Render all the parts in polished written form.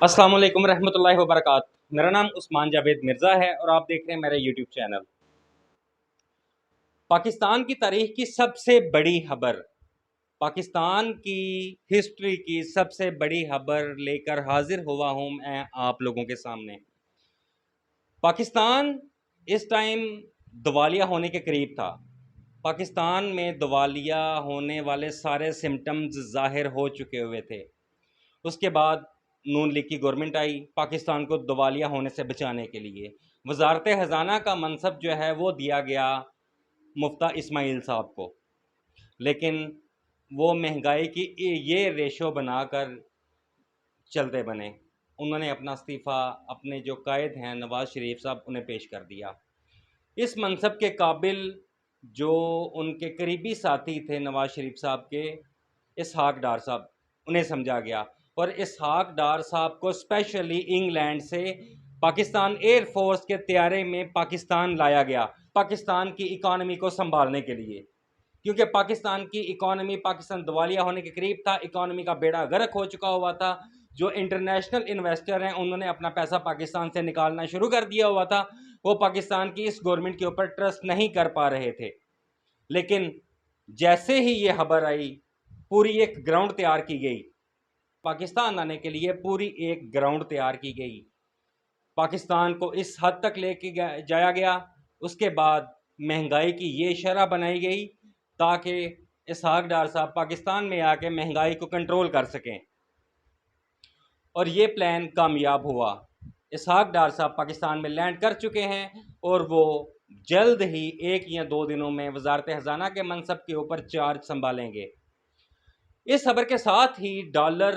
السلام علیکم ورحمۃ اللہ وبرکاتہ۔ میرا نام عثمان جاوید مرزا ہے اور آپ دیکھ رہے ہیں میرا یوٹیوب چینل۔ پاکستان کی تاریخ کی سب سے بڑی خبر، پاکستان کی ہسٹری کی سب سے بڑی خبر لے کر حاضر ہوا ہوں میں آپ لوگوں کے سامنے۔ پاکستان اس ٹائم دیوالیہ ہونے کے قریب تھا۔ پاکستان میں دیوالیہ ہونے والے سارے سمٹمز ظاہر ہو چکے ہوئے تھے۔ اس کے بعد نون لیگ کی گورنمنٹ آئی پاکستان کو دیوالیہ ہونے سے بچانے کے لیے۔ وزارت خزانہ کا منصب جو ہے وہ دیا گیا مفتیٰ اسماعیل صاحب کو، لیکن وہ مہنگائی کی یہ ریشو بنا کر چلتے بنے۔ انہوں نے اپنا استعفیٰ اپنے جو قائد ہیں نواز شریف صاحب انہیں پیش کر دیا۔ اس منصب کے قابل جو ان کے قریبی ساتھی تھے نواز شریف صاحب کے، اسحاق ڈار صاحب، انہیں سمجھا گیا اور اسحاق ڈار صاحب کو اسپیشلی انگلینڈ سے پاکستان ایئر فورس کے طیارے میں پاکستان لایا گیا پاکستان کی اکانومی کو سنبھالنے کے لیے، کیونکہ پاکستان کی اکانومی، پاکستان دیوالیہ ہونے کے قریب تھا، اکانومی کا بیڑا غرق ہو چکا ہوا تھا۔ جو انٹرنیشنل انویسٹر ہیں انہوں نے اپنا پیسہ پاکستان سے نکالنا شروع کر دیا ہوا تھا، وہ پاکستان کی اس گورنمنٹ کے اوپر ٹرسٹ نہیں کر پا رہے تھے۔ لیکن جیسے ہی یہ خبر آئی پوری ایک گراؤنڈ تیار کی گئی، پاکستان آنے کے لیے پوری ایک گراؤنڈ تیار کی گئی، پاکستان کو اس حد تک لے کے جایا گیا۔ اس کے بعد مہنگائی کی یہ شرح بنائی گئی تاکہ اسحاق ڈار صاحب پاکستان میں آ کے مہنگائی کو کنٹرول کر سکیں، اور یہ پلان کامیاب ہوا۔ اسحاق ڈار صاحب پاکستان میں لینڈ کر چکے ہیں اور وہ جلد ہی 1 یا 2 دنوں میں وزارت خزانہ کے منصب کے اوپر چارج سنبھالیں گے۔ اس خبر کے ساتھ ہی ڈالر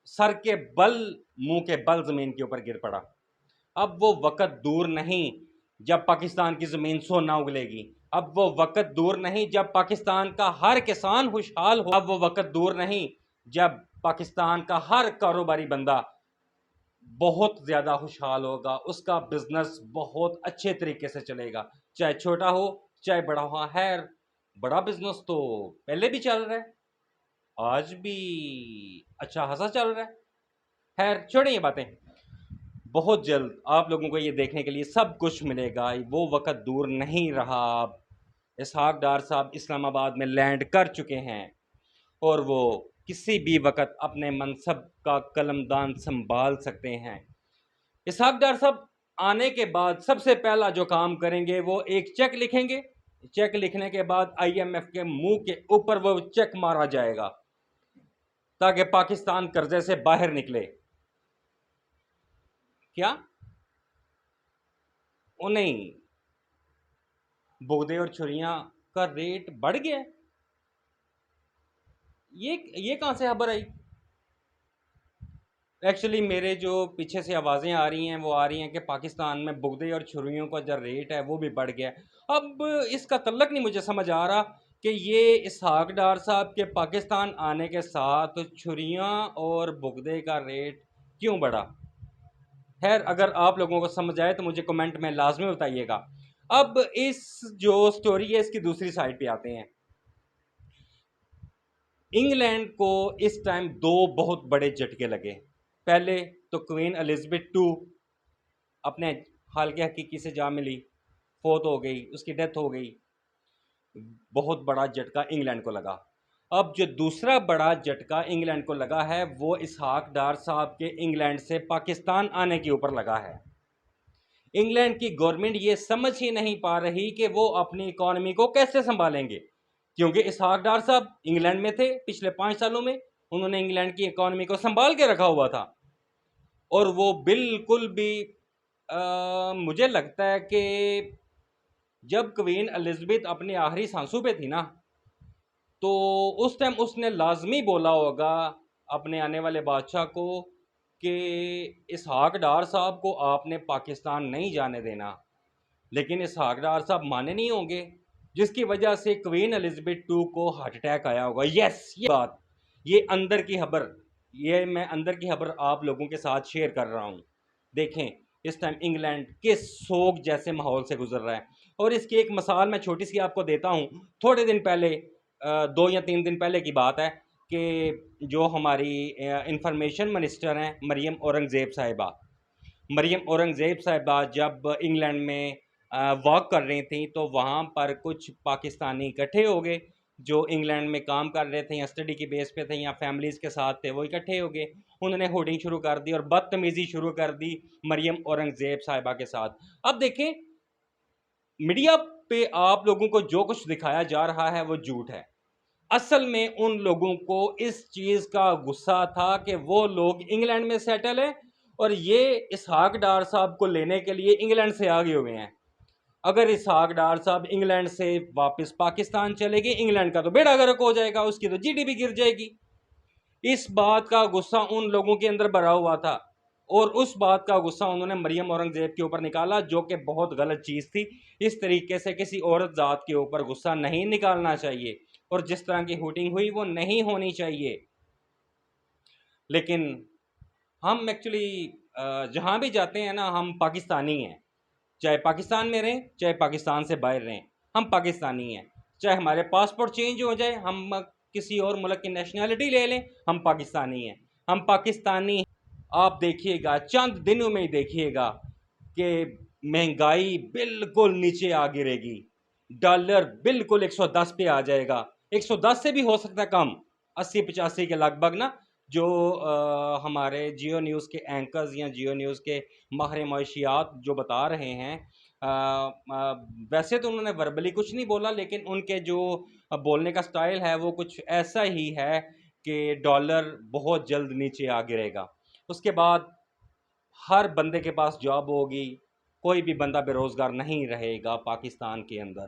سر کے بل، منہ کے بل زمین کے اوپر گر پڑا۔ اب وہ وقت دور نہیں جب پاکستان کی زمین سونا اگلے گی، اب وہ وقت دور نہیں جب پاکستان کا ہر کسان خوشحال ہو، اب وہ وقت دور نہیں جب پاکستان کا ہر کاروباری بندہ بہت زیادہ خوشحال ہوگا، اس کا بزنس بہت اچھے طریقے سے چلے گا، چاہے چھوٹا ہو چاہے بڑا ہو۔ خیر، بڑا بزنس تو پہلے بھی چل رہا ہے، آج بھی اچھا خاصا چل رہا ہے۔ خیر چھوڑیں یہ باتیں، بہت جلد آپ لوگوں کو یہ دیکھنے کے لیے سب کچھ ملے گا، وہ وقت دور نہیں رہا۔ اب اسحاق ڈار صاحب اسلام آباد میں لینڈ کر چکے ہیں اور وہ کسی بھی وقت اپنے منصب کا قلمدان سنبھال سکتے ہیں۔ اسحاق ڈار صاحب آنے کے بعد سب سے پہلا جو کام کریں گے وہ ایک چیک لکھیں گے۔ چیک لکھنے کے بعد IMF کے منہ کے اوپر وہ چیک مارا جائے گا تاکہ پاکستان قرضے سے باہر نکلے۔ کیا؟ او نہیں، بغدے اور چھریاں کا ریٹ بڑھ گیا؟ یہ کہاں سے خبر آئی؟ ایکچولی میرے جو پیچھے سے آوازیں آ رہی ہیں وہ آ رہی ہیں کہ پاکستان میں بغدے اور چھریوں کا جو ریٹ ہے وہ بھی بڑھ گیا۔ اب اس کا تعلق نہیں مجھے سمجھ آ رہا کہ یہ اسحاق ڈار صاحب کے پاکستان آنے کے ساتھ چھریاں اور بغدے کا ریٹ کیوں بڑھا۔ خیر، اگر آپ لوگوں کو سمجھ آئے تو مجھے کمنٹ میں لازمی بتائیے گا۔ اب اس جو سٹوری ہے اس کی دوسری سائڈ پہ آتے ہیں۔ انگلینڈ کو اس ٹائم 2 بہت بڑے جھٹکے لگے۔ پہلے تو کوئین الزبتھ II اپنے خالق حقیقی سے جا ملی، فوت ہو گئی، اس کی ڈیتھ ہو گئی، بہت بڑا جھٹکا انگلینڈ کو لگا۔ اب جو دوسرا بڑا جھٹکا انگلینڈ کو لگا ہے وہ اسحاق ڈار صاحب کے انگلینڈ سے پاکستان آنے کے اوپر لگا ہے۔ انگلینڈ کی گورنمنٹ یہ سمجھ ہی نہیں پا رہی کہ وہ اپنی اکانومی کو کیسے سنبھالیں گے، کیونکہ اسحاق ڈار صاحب انگلینڈ میں تھے پچھلے 5 سالوں میں، انہوں نے انگلینڈ کی اکانومی کو سنبھال کے رکھا ہوا تھا، اور وہ بالکل بھی مجھے لگتا ہے کہ جب کوئین الزبتھ اپنی آخری سانسوں پہ تھی نا، تو اس ٹائم اس نے لازمی بولا ہوگا اپنے آنے والے بادشاہ کو کہ اسحاق ڈار صاحب کو آپ نے پاکستان نہیں جانے دینا، لیکن اسحاق ڈار صاحب مانے نہیں ہوں گے، جس کی وجہ سے کوئین الزبتھ II کو ہارٹ اٹیک آیا ہوگا۔ یس، یہ بات، یہ اندر کی خبر، یہ میں اندر کی خبر آپ لوگوں کے ساتھ شیئر کر رہا ہوں۔ دیکھیں اس ٹائم انگلینڈ کس سوگ جیسے ماحول سے گزر رہا ہے، اور اس کی ایک مثال میں چھوٹی سی آپ کو دیتا ہوں۔ تھوڑے دن پہلے 2 یا 3 دن پہلے کی بات ہے، کہ جو ہماری انفارمیشن منسٹر ہیں مریم اورنگزیب صاحبہ، مریم اورنگزیب صاحبہ جب انگلینڈ میں واک کر رہی تھیں تو وہاں پر کچھ پاکستانی اکٹھے ہو گئے جو انگلینڈ میں کام کر رہے تھے یا اسٹڈی کی بیس پہ تھے یا فیملیز کے ساتھ تھے، وہ اکٹھے ہو گئے، انہوں نے ہوڈنگ شروع کر دی اور بدتمیزی شروع کر دی مریم اورنگزیب صاحبہ کے ساتھ۔ اب دیکھیں میڈیا پہ آپ لوگوں کو جو کچھ دکھایا جا رہا ہے وہ جھوٹ ہے، اصل میں ان لوگوں کو اس چیز کا غصہ تھا کہ وہ لوگ انگلینڈ میں سیٹل ہیں اور یہ اسحاق ڈار صاحب کو لینے کے لیے انگلینڈ سے آگے ہوئے ہیں۔ اگر اسحاق ڈار صاحب انگلینڈ سے واپس پاکستان چلے گئے، انگلینڈ کا تو بیڑا غرق ہو جائے گا، اس کی تو جی ڈی پی گر جائے گی۔ اس بات کا غصہ ان لوگوں کے اندر بھرا ہوا تھا اور اس بات کا غصہ انہوں نے مریم اورنگزیب کے اوپر نکالا، جو کہ بہت غلط چیز تھی۔ اس طریقے سے کسی عورت ذات کے اوپر غصہ نہیں نکالنا چاہیے اور جس طرح کی ہوٹنگ ہوئی وہ نہیں ہونی چاہیے۔ لیکن ہم ایکچولی جہاں بھی جاتے ہیں نا، ہم پاکستانی ہیں، چاہے پاکستان میں رہیں چاہے پاکستان سے باہر رہیں، ہم پاکستانی ہیں۔ چاہے ہمارے پاسپورٹ چینج ہو جائے، ہم کسی اور ملک کی نیشنلٹی لے لیں، ہم پاکستانی ہیں، ہم پاکستانی۔ آپ دیکھیے گا چند دنوں میں ہی دیکھیے گا کہ مہنگائی بالکل نیچے آ گرے گی، ڈالر بالکل 110 پہ آ جائے گا، 110 سے بھی ہو سکتا ہے کم، 80-85 کے لگ بھگ نا۔ جو ہمارے جیو نیوز کے اینکرز یا جیو نیوز کے ماہر معاشیات جو بتا رہے ہیں، ویسے تو انہوں نے وربلی کچھ نہیں بولا، لیکن ان کے جو بولنے کا سٹائل ہے وہ کچھ ایسا ہی ہے کہ ڈالر بہت جلد نیچے آ گرے گا۔ اس کے بعد ہر بندے کے پاس جاب ہوگی، کوئی بھی بندہ بے روزگار نہیں رہے گا پاکستان کے اندر،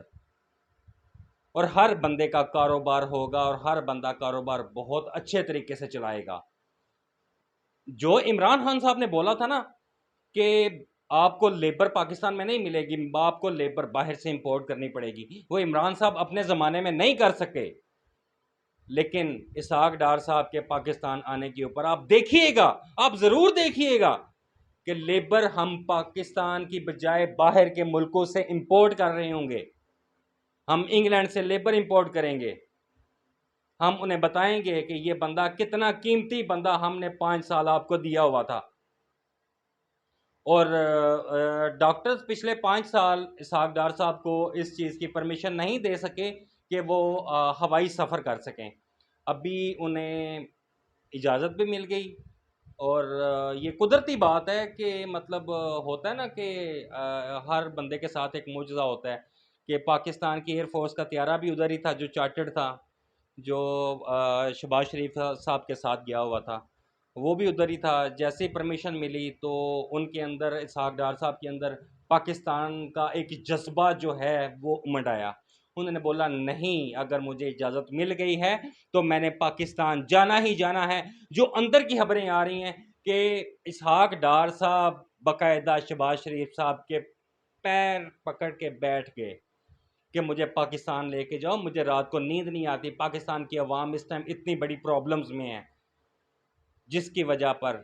اور ہر بندے کا کاروبار ہوگا اور ہر بندہ کاروبار بہت اچھے طریقے سے چلائے گا۔ جو عمران خان صاحب نے بولا تھا نا کہ آپ کو لیبر پاکستان میں نہیں ملے گی، آپ کو لیبر باہر سے امپورٹ کرنی پڑے گی، وہ عمران صاحب اپنے زمانے میں نہیں کر سکے، لیکن اسحاق ڈار صاحب کے پاکستان آنے کے اوپر آپ دیکھیے گا، آپ ضرور دیکھیے گا کہ لیبر ہم پاکستان کی بجائے باہر کے ملکوں سے امپورٹ کر رہے ہوں گے۔ ہم انگلینڈ سے لیبر امپورٹ کریں گے، ہم انہیں بتائیں گے کہ یہ بندہ کتنا قیمتی بندہ ہم نے 5 سال آپ کو دیا ہوا تھا، اور ڈاکٹرز پچھلے 5 سال اسحاق ڈار صاحب کو اس چیز کی پرمیشن نہیں دے سکے کہ وہ ہوائی سفر کر سکیں، ابھی انہیں اجازت بھی مل گئی۔ اور یہ قدرتی بات ہے کہ مطلب ہوتا ہے نا کہ ہر بندے کے ساتھ ایک معجزہ ہوتا ہے کہ پاکستان کی ایئر فورس کا طیارہ بھی ادھر ہی تھا جو چارٹرڈ تھا، جو شہباز شریف صاحب کے ساتھ گیا ہوا تھا، وہ بھی ادھر ہی تھا۔ جیسے ہی پرمیشن ملی تو ان کے اندر، اسحاق ڈار صاحب کے اندر پاکستان کا ایک جذبہ جو ہے وہ امنڈ آیا۔ انہوں نے بولا نہیں، اگر مجھے اجازت مل گئی ہے تو میں نے پاکستان جانا ہی جانا ہے۔ جو اندر کی خبریں آ رہی ہیں کہ اسحاق ڈار صاحب باقاعدہ شہباز شریف صاحب کے پیر پکڑ کے بیٹھ گئے کہ مجھے پاکستان لے کے جاؤ، مجھے رات کو نیند نہیں آتی، پاکستان کی عوام اس ٹائم اتنی بڑی پرابلمز میں ہے، جس کی وجہ پر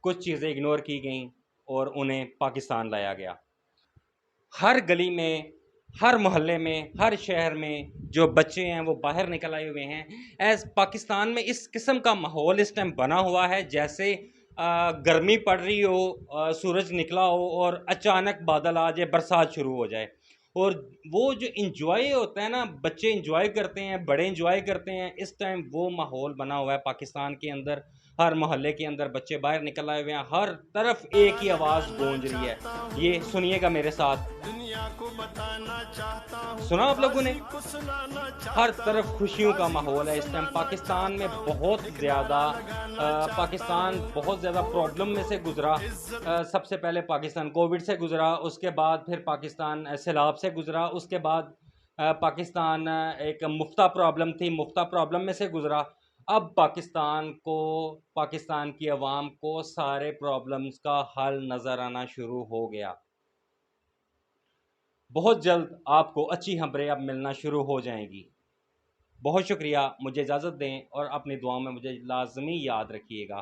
کچھ چیزیں اگنور کی گئیں اور انہیں پاکستان لایا گیا۔ ہر گلی میں، ہر محلے میں، ہر شہر میں جو بچے ہیں وہ باہر نکل آئے ہوئے ہیں۔ ایز پاکستان میں اس قسم کا ماحول اس ٹائم بنا ہوا ہے جیسے گرمی پڑ رہی ہو، سورج نکلا ہو اور اچانک بادل آ جائے، برسات شروع ہو جائے، اور وہ جو انجوائے ہوتا ہے نا، بچے انجوائے کرتے ہیں، بڑے انجوائے کرتے ہیں، اس ٹائم وہ ماحول بنا ہوا ہے پاکستان کے اندر۔ ہر محلے کے اندر بچے باہر نکل آئے ہوئے ہیں، ہر طرف ایک ہی آواز گونج رہی ہے۔ یہ سنیے گا میرے ساتھ، سنا آپ لوگوں نے؟ ہر طرف خوشیوں کا ماحول ہے اس ٹائم پاکستان میں، بہت زیادہ پاکستان بہت زیادہ پرابلم میں سے گزرا۔ سب سے پہلے پاکستان کووڈ سے گزرا، اس کے بعد پھر پاکستان سیلاب سے گزرا، اس کے بعد پاکستان ایک مفتہ پرابلم تھی، مفتہ پرابلم میں سے گزرا۔ اب پاکستان کو، پاکستان کی عوام کو سارے پرابلمز کا حل نظر آنا شروع ہو گیا۔ بہت جلد آپ کو اچھی خبریں اب ملنا شروع ہو جائیں گی۔ بہت شکریہ، مجھے اجازت دیں اور اپنی دعاؤں میں مجھے لازمی یاد رکھیے گا۔